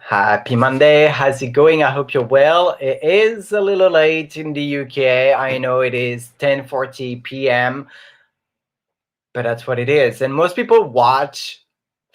Happy Monday. How's it going? I hope you're well. It is a little late in the UK. I know it is 10:40 p.m., but that's what it is. And most people watch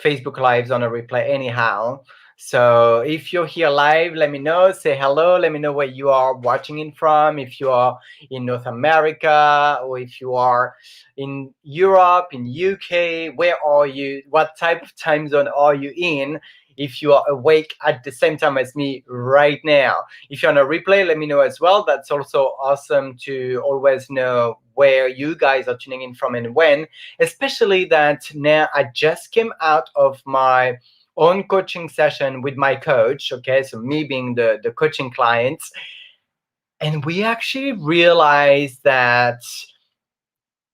Facebook Lives on a replay anyhow. So if you're here live, let me know. Say hello. Let me know where you are watching in from. If you are in North America or if you are in Europe, in UK, where are you? What type of time zone are you in? If you are awake at the same time as me right now. If you're on a replay, let me know as well. That's also awesome to always know where you guys are tuning in from and when, especially that now I just came out of my own coaching session with my coach. Okay, so me being the coaching clients, and we actually realized that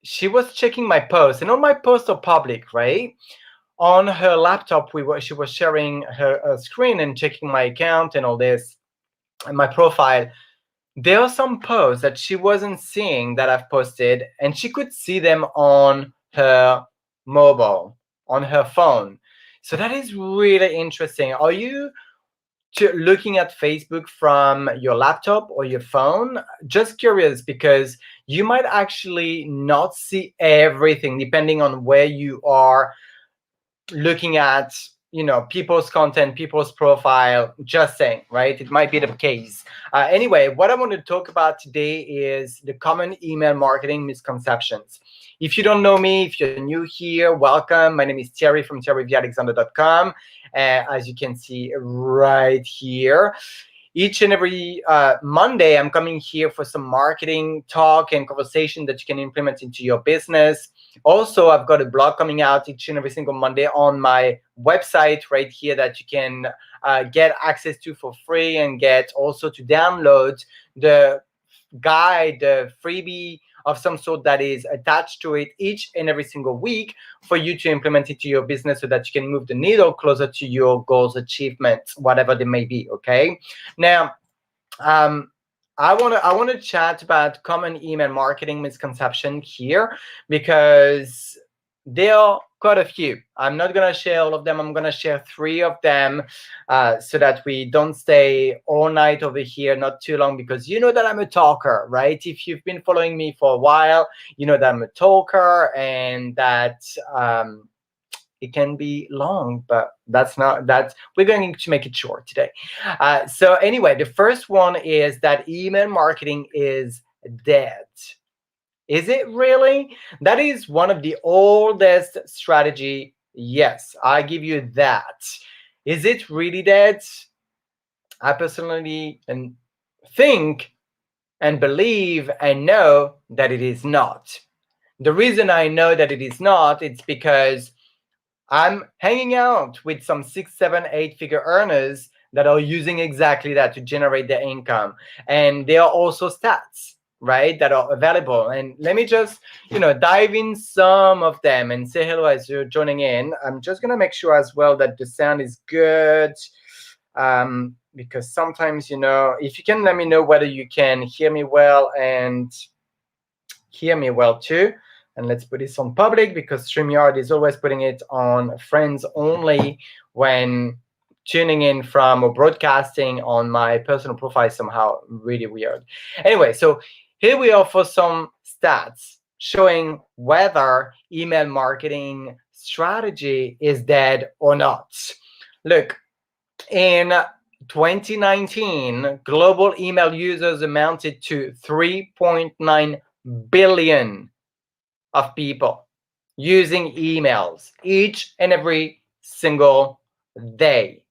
she was checking my posts, and all my posts are public, right? On her laptop, she was sharing her screen and checking my account and all this and my profile. There are some posts that she wasn't seeing that I've posted, and she could see them on her mobile, on her phone. So that is really interesting. Are you looking at Facebook from your laptop or your phone? Just curious, because you might actually not see everything depending on where you are looking at, people's content, people's profile. Just saying, right? It might be the case. Anyway, what I want to talk about today is the common email marketing misconceptions. If you don't know me, if you're new here, welcome. My name is Thierry from thierryvalexander.com. As you can see right here, each and every Monday, I'm coming here for some marketing talk and conversation that you can implement into your business. Also, I've got a blog coming out each and every single Monday on my website right here that you can get access to for free, and get also to download the guide, the freebie of some sort that is attached to it each and every single week for you to implement into your business so that you can move the needle closer to your goals, achievements, whatever they may be. Okay. Now, I want to chat about common email marketing misconception here, because there are quite a few. I'm not gonna share all of them. I'm gonna share 3 of them, so that we don't stay all night over here, not too long, because you know that I'm a talker, right? If you've been following me for a while, you know that I'm a talker, and that it can be long, but we're going to make it short today. So anyway, the first one is that email marketing is dead. Is it really? That is one of the oldest strategy. Yes, I give you that. Is it really dead? I personally think and believe and know that it is not. The reason I know that it is not, it's because I'm hanging out with some 6, 7, 8-figure earners that are using exactly that to generate their income. And there are also stats, right, that are available. And let me just, dive in some of them and say hello as you're joining in. I'm just going to make sure as well that the sound is good. Because sometimes, if you can let me know whether you can hear me well and hear me well too. And let's put this on public, because StreamYard is always putting it on friends only when tuning in from or broadcasting on my personal profile. Somehow really weird. Anyway, so here we are for some stats showing whether email marketing strategy is dead or not. Look, in 2019, global email users amounted to 3.9 billion of people using emails each and every single day.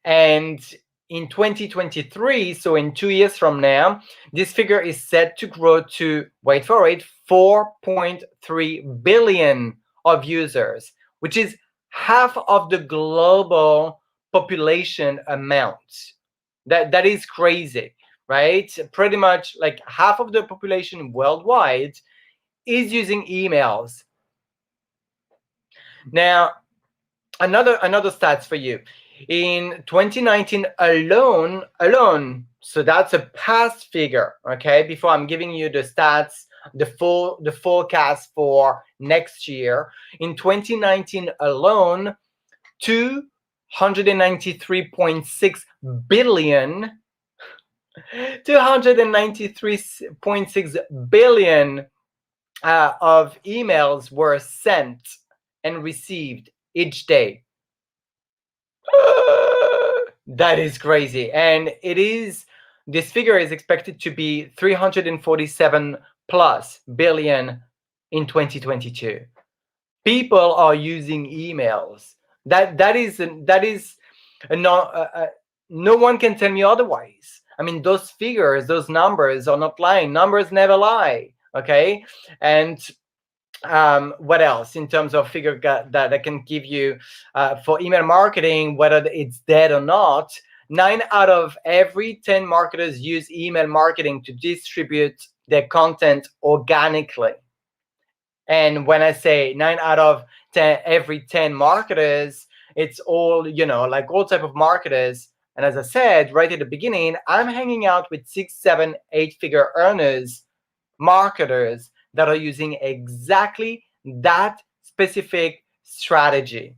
And in 2023, so in 2 years from now, this figure is set to grow to, wait for it, 4.3 billion of users, which is half of the global population amount. That is crazy, right? Pretty much like half of the population worldwide is using emails. Now, another stats for you. In 2019 alone, so that's a past figure, okay? Before I'm giving you the stats, the forecast for next year. In 2019 alone, 193.6 billion, 293.6 billion of emails were sent and received each day. That is crazy. And this figure is expected to be 347 plus billion in 2022. People are using emails. That is no one can tell me otherwise. I mean, those figures, those numbers are not lying. Numbers never lie. Okay. And what else in terms of figure that I can give you for email marketing, whether it's dead or not? 9 out of every 10 marketers use email marketing to distribute their content organically. And when I say 9 out of 10, every 10 marketers, it's all, like all type of marketers. And as I said right at the beginning, I'm hanging out with 6, 7, 8-figure earners, marketers that are using exactly that specific strategy.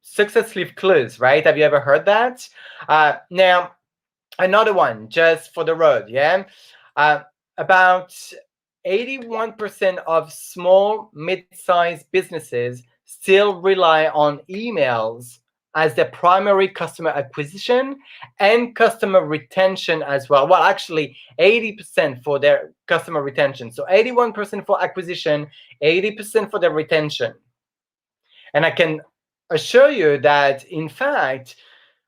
Success leaves clues, right? Have you ever heard that? Now, another one just for the road, yeah? About 81% of small, mid-sized businesses still rely on emails as their primary customer acquisition and customer retention as well. Well, actually, 80% for their customer retention. So 81% for acquisition, 80% for their retention. And I can assure you that, in fact,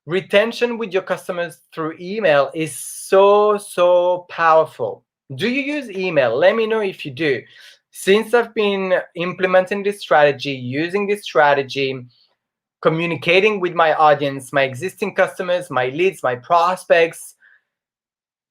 retention with your customers through email is so powerful. Do you use email? Let me know if you do. Since I've been implementing this strategy, using this strategy, communicating with my audience, my existing customers, my leads, my prospects,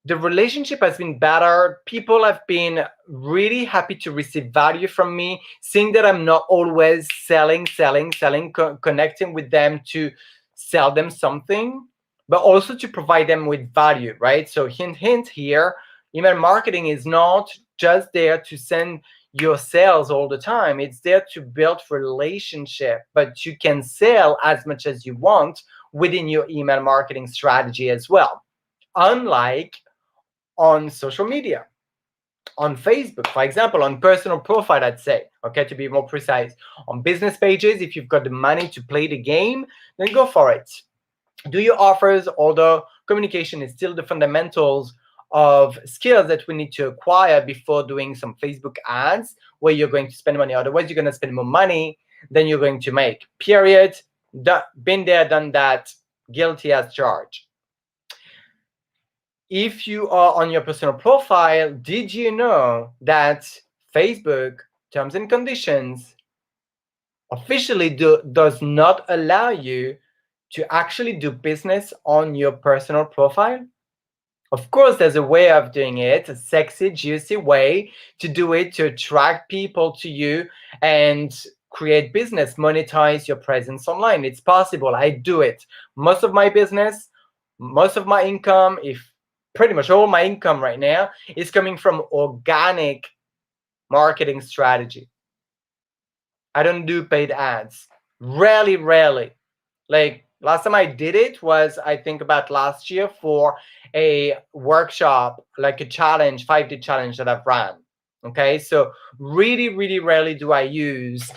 the relationship has been better. People have been really happy to receive value from me, seeing that I'm not always selling, connecting with them to sell them something, but also to provide them with value, right? So hint here, email marketing is not just there to send your sales all the time. It's there to build relationship, but you can sell as much as you want within your email marketing strategy as well. Unlike on social media, on Facebook, for example, on personal profile, I'd say, okay, to be more precise. On business pages, if you've got the money to play the game, then go for it. Do your offers, although communication is still the fundamentals of skills that we need to acquire before doing some Facebook ads where you're going to spend money. Otherwise, you're going to spend more money than you're going to make. Period. Been there, done that. Guilty as charged. If you are on your personal profile, did you know that Facebook terms and conditions officially does not allow you to actually do business on your personal profile? Of course, there's a way of doing it, a sexy, juicy way to do it, to attract people to you and create business, monetize your presence online. It's possible. I do it. Most of my business, most of my income, if pretty much all my income right now is coming from organic marketing strategy. I don't do paid ads. Rarely. Like last time I did it was, I think, about last year for a workshop, like a challenge, 5-day challenge that I've run. Okay, so really rarely do I use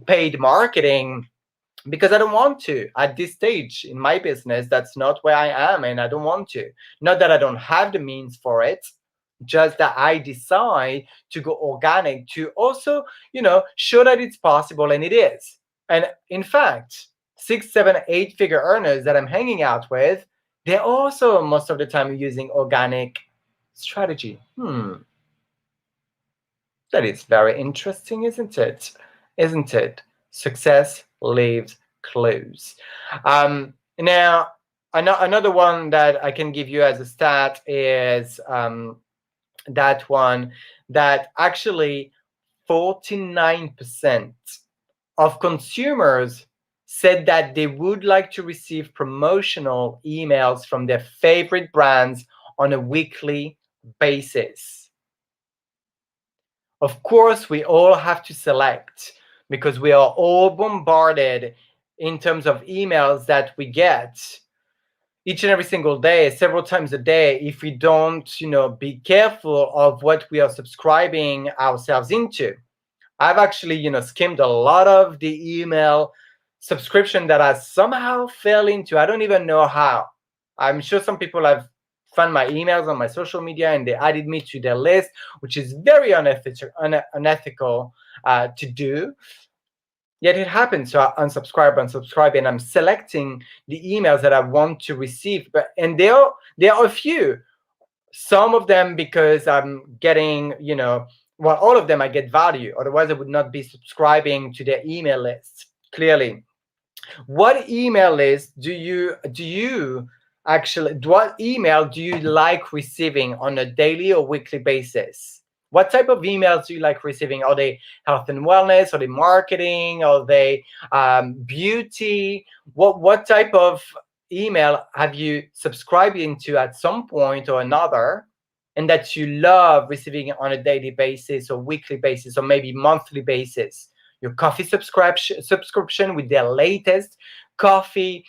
paid marketing, because I don't want to at this stage in my business. That's not where I am, and I don't want to. Not that I don't have the means for it, just that I decide to go organic to also, show that it's possible, and it is. And in fact, 6, 7, 8-figure earners that I'm hanging out with, they're also most of the time using organic strategy. That is very interesting, isn't it? Isn't it? Success leaves clues. Now, another one that I can give you as a stat is that one that actually 49% of consumers said that they would like to receive promotional emails from their favorite brands on a weekly basis. Of course, we all have to select because we are all bombarded in terms of emails that we get each and every single day, several times a day, if we don't, be careful of what we are subscribing ourselves into. I've actually, skimmed a lot of the email subscription that I somehow fell into. I don't even know how. I'm sure some people have found my emails on my social media and they added me to their list, which is very unethical to do. Yet it happens. So I unsubscribe, and I'm selecting the emails that I want to receive. And there are a few. Some of them because I'm getting, well, all of them I get value. Otherwise, I would not be subscribing to their email lists. Clearly, what email list what email do you like receiving on a daily or weekly basis? What type of emails do you like receiving? Are they health and wellness? Are they marketing? Are they beauty? What type of email have you subscribed into at some point or another, and that you love receiving on a daily basis or weekly basis or maybe monthly basis? Your coffee subscription with their latest coffee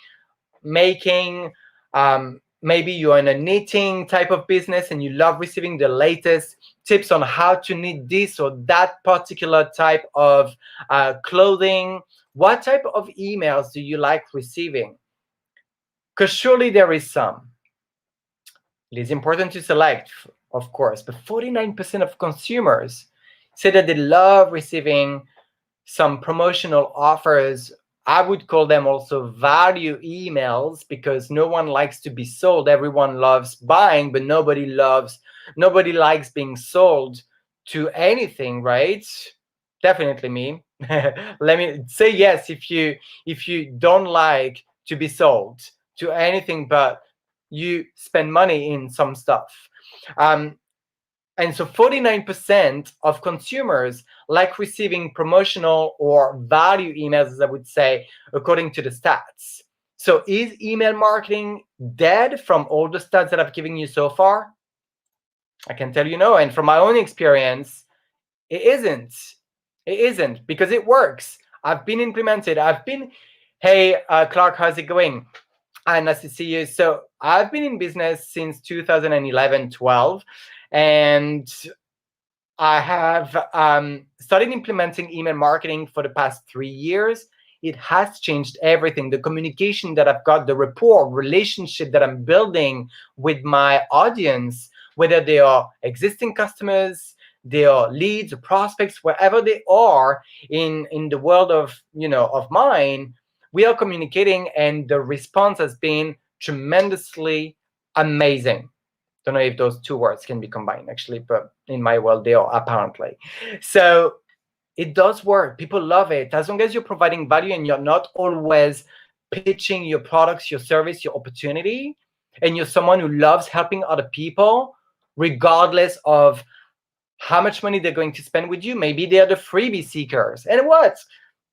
making. Maybe you're in a knitting type of business and you love receiving the latest tips on how to knit this or that particular type of clothing. What type of emails do you like receiving? Because surely there is some. It is important to select, of course, but 49% of consumers say that they love receiving some promotional offers. I would call them also value emails, because no one likes to be sold. Everyone loves buying, but nobody likes being sold to anything, right? Definitely me. Let me say yes if you don't like to be sold to anything, but you spend money in some stuff. And so 49% of consumers like receiving promotional or value emails, as I would say, according to the stats. So is email marketing dead from all the stats that I've given you so far? I can tell you no. And from my own experience, it isn't. It isn't, because it works. I've been implemented. Hey, Clark, how's it going? Nice to see you. So I've been in business since 2011-12, and I have started implementing email marketing for the past 3 years. It has changed everything. The communication that I've got, the rapport, relationship that I'm building with my audience, whether they are existing customers, they are leads or prospects, wherever they are in the world of mine, we are communicating, and the response has been tremendously amazing. Don't know if those two words can be combined, actually, but in my world they are, apparently. So it does work. People love it, as long as you're providing value and you're not always pitching your products, your service, your opportunity, and you're someone who loves helping other people regardless of how much money they're going to spend with you. Maybe they're the freebie seekers, and what,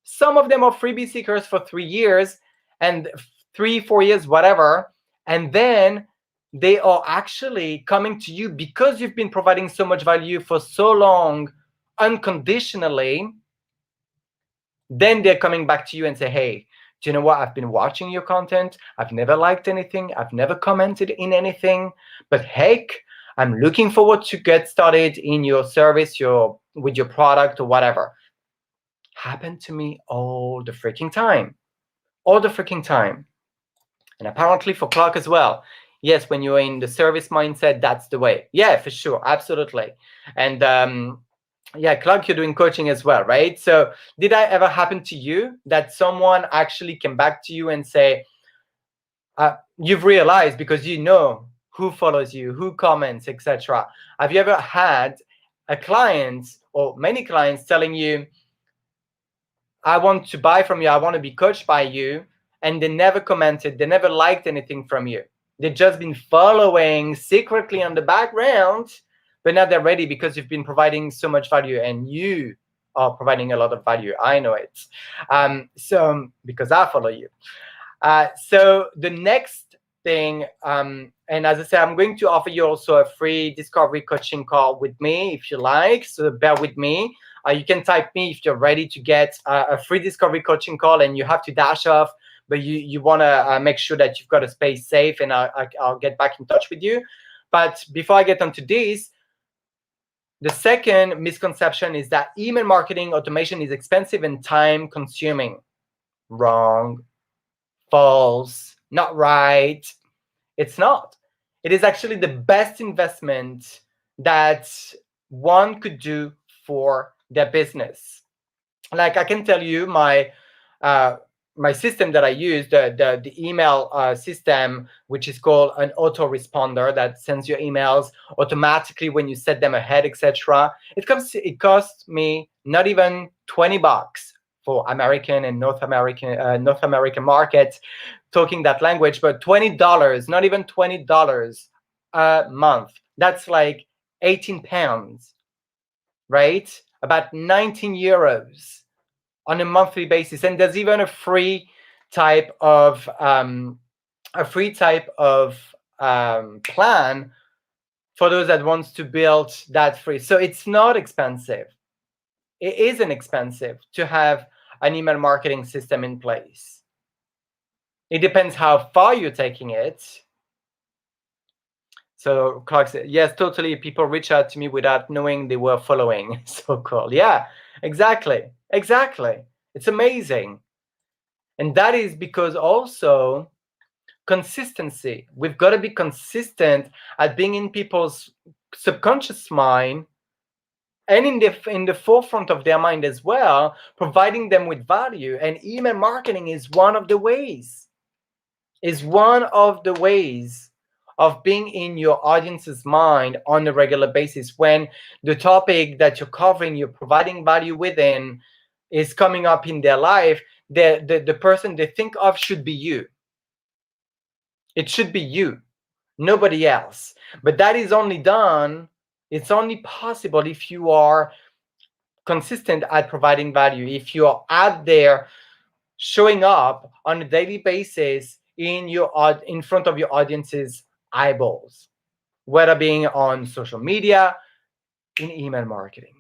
some of them are freebie seekers for 3 years and 3-4 years, whatever, and then they are actually coming to you because you've been providing so much value for so long, unconditionally. Then they're coming back to you and say, hey, do you know what? I've been watching your content. I've never liked anything. I've never commented in anything. But heck, I'm looking forward to get started in your service, with your product or whatever. Happened to me all the freaking time. All the freaking time. And apparently for Clark as well. Yes, when you're in the service mindset, that's the way. Yeah, for sure. Absolutely. And yeah, Clark, you're doing coaching as well, right? So did that ever happen to you, that someone actually came back to you and say, you've realized, because you know who follows you, who comments, etc. Have you ever had a client or many clients telling you, I want to buy from you, I want to be coached by you, and they never commented, they never liked anything from you? They've just been following secretly on the background, but now they're ready because you've been providing so much value, and you are providing a lot of value. I know it. So because I follow you. So the next thing, and as I said, I'm going to offer you also a free discovery coaching call with me if you like. So bear with me. You can type me if you're ready to get a free discovery coaching call and you have to dash off, but you want to make sure that you've got a space safe, and I'll get back in touch with you. But before I get onto this, the second misconception is that email marketing automation is expensive and time consuming. Wrong, false, not right. It's not. It is actually the best investment that one could do for their business. Like I can tell you, uh, my system that I use, the email system, which is called an autoresponder that sends your emails automatically when you set them ahead, etc. It costs me not even $20 for American and North American markets talking that language, but $20, not even $20 a month. That's like 18 pounds, right? About 19 euros on a monthly basis. And there's even a free type of plan for those that wants to build that free. So it's not expensive. It isn't expensive to have an email marketing system in place. It depends how far you're taking it. So Clark said, yes, totally. People reach out to me without knowing they were following. So cool. Yeah, exactly. It's amazing. And that is because also consistency. We've got to be consistent at being in people's subconscious mind and in the forefront of their mind as well, providing them with value. And email marketing is one of the ways. Of being in your audience's mind on a regular basis. When the topic that you're covering, you're providing value within, is coming up in their life, the person they think of should be you. It should be you, nobody else. But that is only done, it's only possible if you are consistent at providing value, if you are out there showing up on a daily basis in front of your audience's eyeballs, whether being on social media, in email marketing,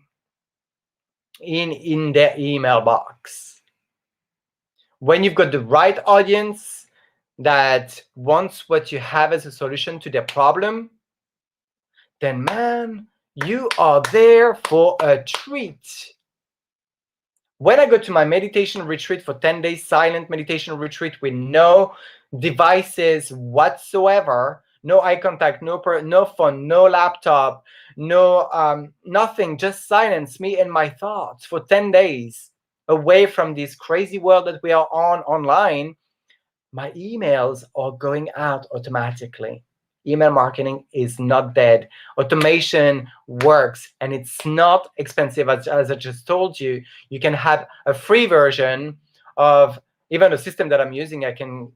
in their email box. When you've got the right audience that wants what you have as a solution to their problem, then man, you are there for a treat. When I go to my meditation retreat for 10 days, silent meditation retreat with no devices whatsoever, no eye contact, no phone, no laptop, no nothing, just silence, me and my thoughts for 10 days away from this crazy world that we are online, my emails are going out automatically. Email marketing is not dead. Automation works, and it's not expensive. As I just told you, you can have a free version of even the system that I'm using. I can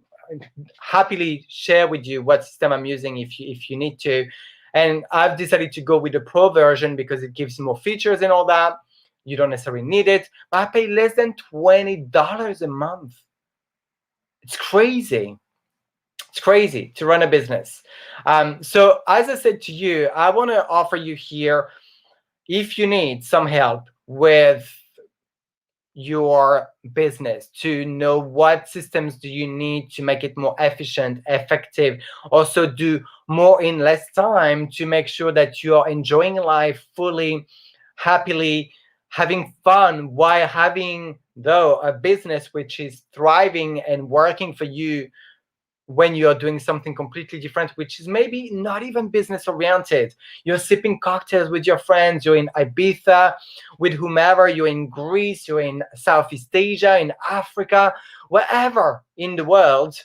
happily share with you what system I'm using if you need to. And I've decided to go with the pro version because it gives more features and all that. You don't necessarily need it, but I pay less than $20 a month. It's crazy. It's crazy to run a business. So as I said to you, I want to offer you here, if you need some help with your business, to know what systems do you need to make it more efficient, effective, also do more in less time to make sure that you are enjoying life fully, happily, having fun while having, though, a business which is thriving and working for you when you're doing something completely different, which is maybe not even business oriented. You're sipping cocktails with your friends, you're in Ibiza with whomever, you're in Greece, you're in Southeast Asia, in Africa, wherever in the world.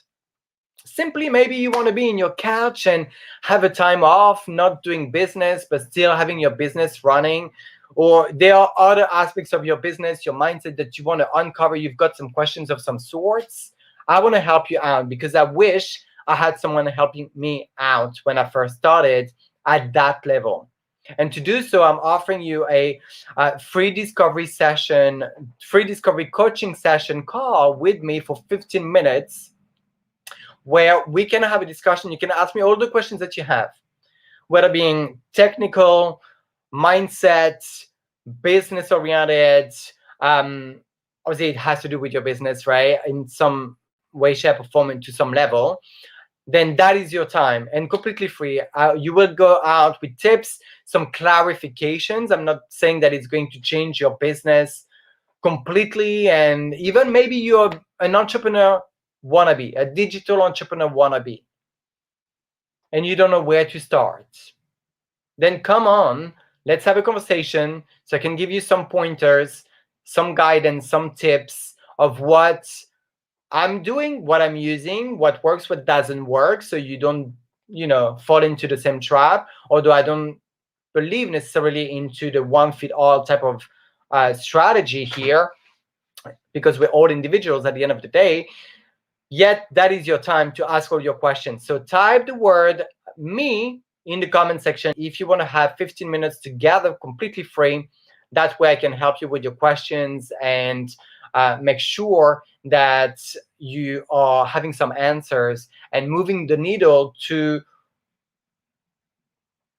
Simply maybe you want to be in your couch and have a time off, not doing business, but still having your business running. Or there are other aspects of your business, your mindset that you want to uncover. You've got some questions of some sorts. I want to help you out because I wish I had someone helping me out when I first started at that level. And to do so, I'm offering you a free discovery session, free discovery coaching session call with me for 15 minutes where we can have a discussion. You can ask me all the questions that you have, whether being technical, mindset, business oriented, um, obviously it has to do with your business, right? In some way, shape, or form, and to some level, then that is your time and completely free. You will go out with tips, some clarifications. I'm not saying that it's going to change your business completely. And even maybe you're an entrepreneur wannabe, a digital entrepreneur wannabe, and you don't know where to start. Then come on, let's have a conversation so I can give you some pointers, some guidance, some tips of what I'm doing, what I'm using, what works, what doesn't work, so you don't, fall into the same trap. Although I don't believe necessarily into the one fit all type of strategy here, because we're all individuals at the end of the day. Yet that is your time to ask all your questions. So type the word me in the comment section if you want to have 15 minutes together completely free. That way I can help you with your questions and make sure that you are having some answers and moving the needle to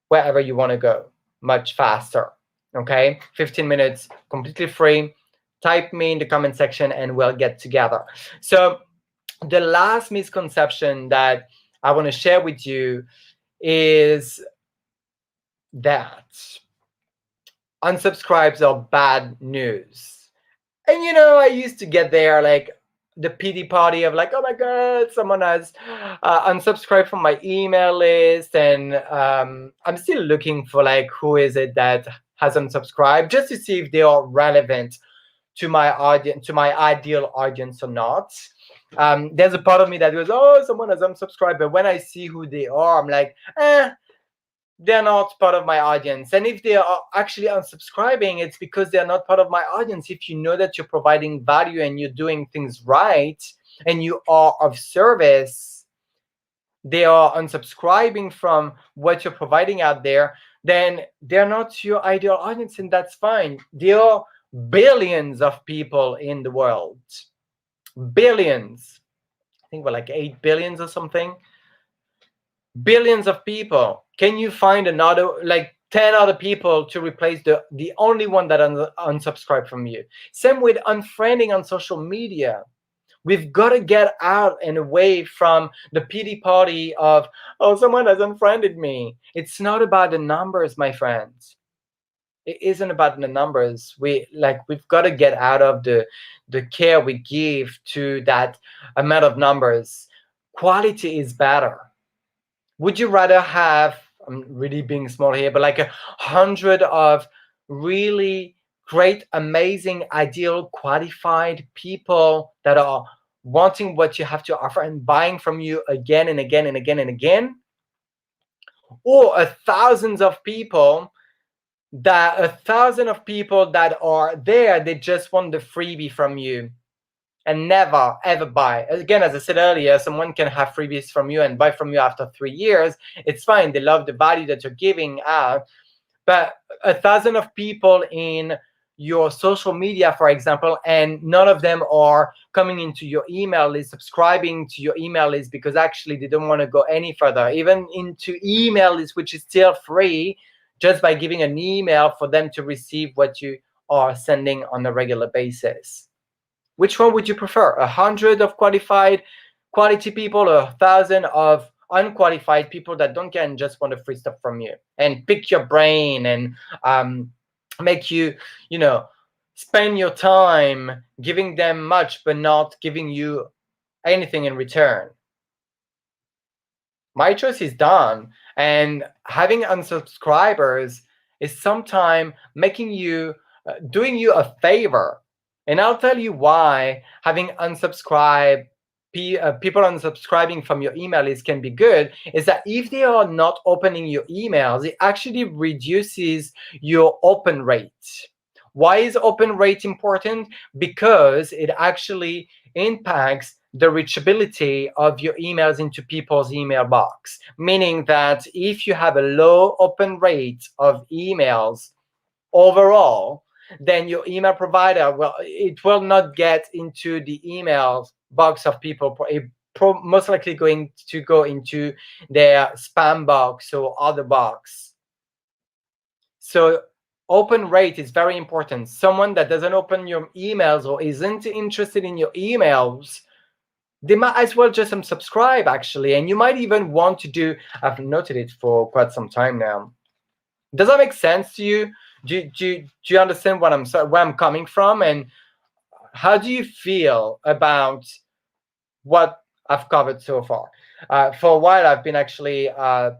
wherever you want to go much faster. Okay, 15 minutes completely free. Type me in the comment section and we'll get together. So the last misconception that I want to share with you is that unsubscribes are bad news. And I used to get there like the pity party of like, oh my God, someone has unsubscribed from my email list. And I'm still looking for like, who is it that has unsubscribed, just to see if they are relevant to my audience, to my ideal audience or not. There's a part of me that goes, oh, someone has unsubscribed. But when I see who they are, I'm like, they're not part of my audience. And if they are actually unsubscribing, it's because they're not part of my audience. If you know that you're providing value and you're doing things right and you are of service, they are unsubscribing from what you're providing out there, then they're not your ideal audience, and that's fine. There are billions of people in the world. Billions. I think we're like 8 billions or something. Billions of people. Can you find another, like 10 other people to replace the only one that unsubscribed from you? Same with unfriending on social media. We've got to get out and away from the pity party of, oh, someone has unfriended me. It's not about the numbers, my friends. It isn't about the numbers. We've got to get out of the care we give to that amount of numbers. Quality is better. Would you rather have, I'm really being small here, but like 100 of really great, amazing, ideal, qualified people that are wanting what you have to offer and buying from you again and again and again and again? Or a thousand of people that are there, they just want the freebie from you and never ever buy again? As I said earlier, someone can have freebies from you and buy from you after 3 years. It's fine, they love the value that you're giving out. But 1,000 of people in your social media, for example, and none of them are coming into your email list, subscribing to your email list, because actually they don't want to go any further, even into email list, which is still free, just by giving an email for them to receive what you are sending on a regular basis. Which one would you prefer? 100 of quality people, or 1,000 of unqualified people that don't care and just want the free stuff from you and pick your brain and make you, spend your time giving them much but not giving you anything in return? My choice is done. And having unsubscribers is sometimes making you, doing you a favor. And I'll tell you why having people unsubscribing from your email list can be good, is that if they are not opening your emails, it actually reduces your open rate. Why is open rate important? Because it actually impacts the reachability of your emails into people's email box. Meaning that if you have a low open rate of emails overall, then your email provider, well, it will not get into the email box of people. Most likely going to go into their spam box or other box. So Open rate is very important. Someone that doesn't open your emails or isn't interested in your emails, they might as well just unsubscribe, actually. And you might even want to do, I've noted it for quite some time now. Does that make sense to you? Do you understand where I'm coming from? And how do you feel about what I've covered so far? For a while, I've been actually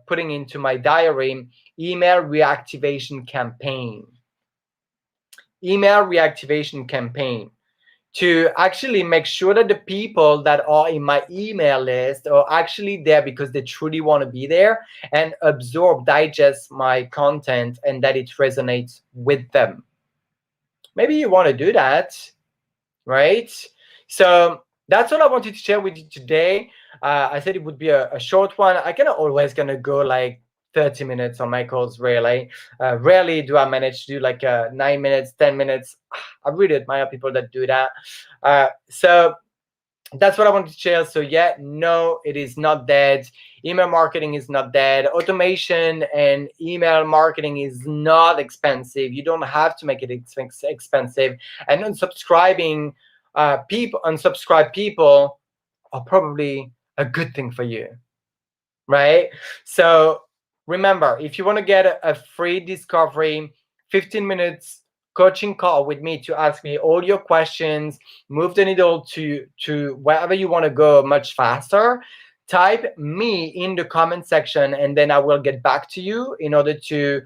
putting into my diary email reactivation campaign. Email reactivation campaign, to actually make sure that the people that are in my email list are actually there because they truly want to be there and absorb, digest my content, and that it resonates with them. Maybe you want to do that, right? So that's what I wanted to share with you today. I said it would be a short one. I can always gonna go like 30 minutes on my calls, really. Rarely do I manage to do like 9 minutes, 10 minutes. I really admire people that do that. So that's what I wanted to share. So yeah, no, it is not dead. Email marketing is not dead. Automation and email marketing is not expensive. You don't have to make it expensive. And unsubscribing unsubscribe people are probably a good thing for you, right? So remember, if you want to get a free discovery, 15 minutes coaching call with me to ask me all your questions, move the needle to wherever you want to go much faster, type me in the comment section, and then I will get back to you in order to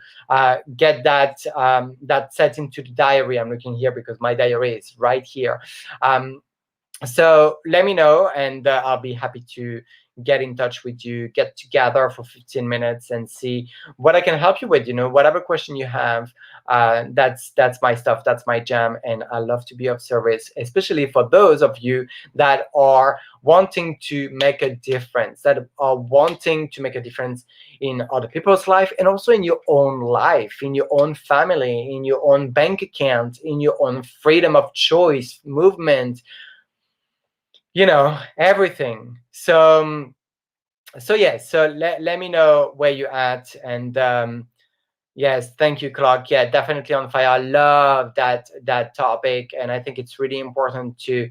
get that set into the diary. I'm looking here because my diary is right here. So let me know, and I'll be happy to get in touch with you, get together for 15 minutes and see what I can help you with. Whatever question you have, that's my stuff, that's my jam, and I love to be of service, especially for those of you that are wanting to make a difference, that are wanting to make a difference in other people's life, and also in your own life, in your own family, in your own bank account, in your own freedom of choice, movement, everything. So let me know where you're at. And yes, thank you, Clark. Yeah, definitely on fire. I love that topic, and I think it's really important to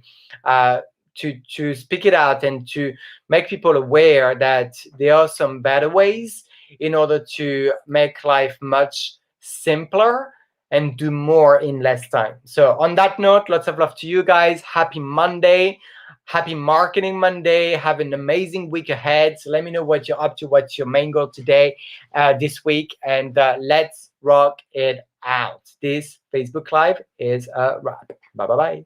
speak it out and to make people aware that there are some better ways in order to make life much simpler and do more in less time. So on that note, lots of love to you guys. Happy Monday. Happy Marketing Monday. Have an amazing week ahead. So let me know what you're up to, what's your main goal today, this week, and let's rock it out. This Facebook Live is a wrap. Bye-bye.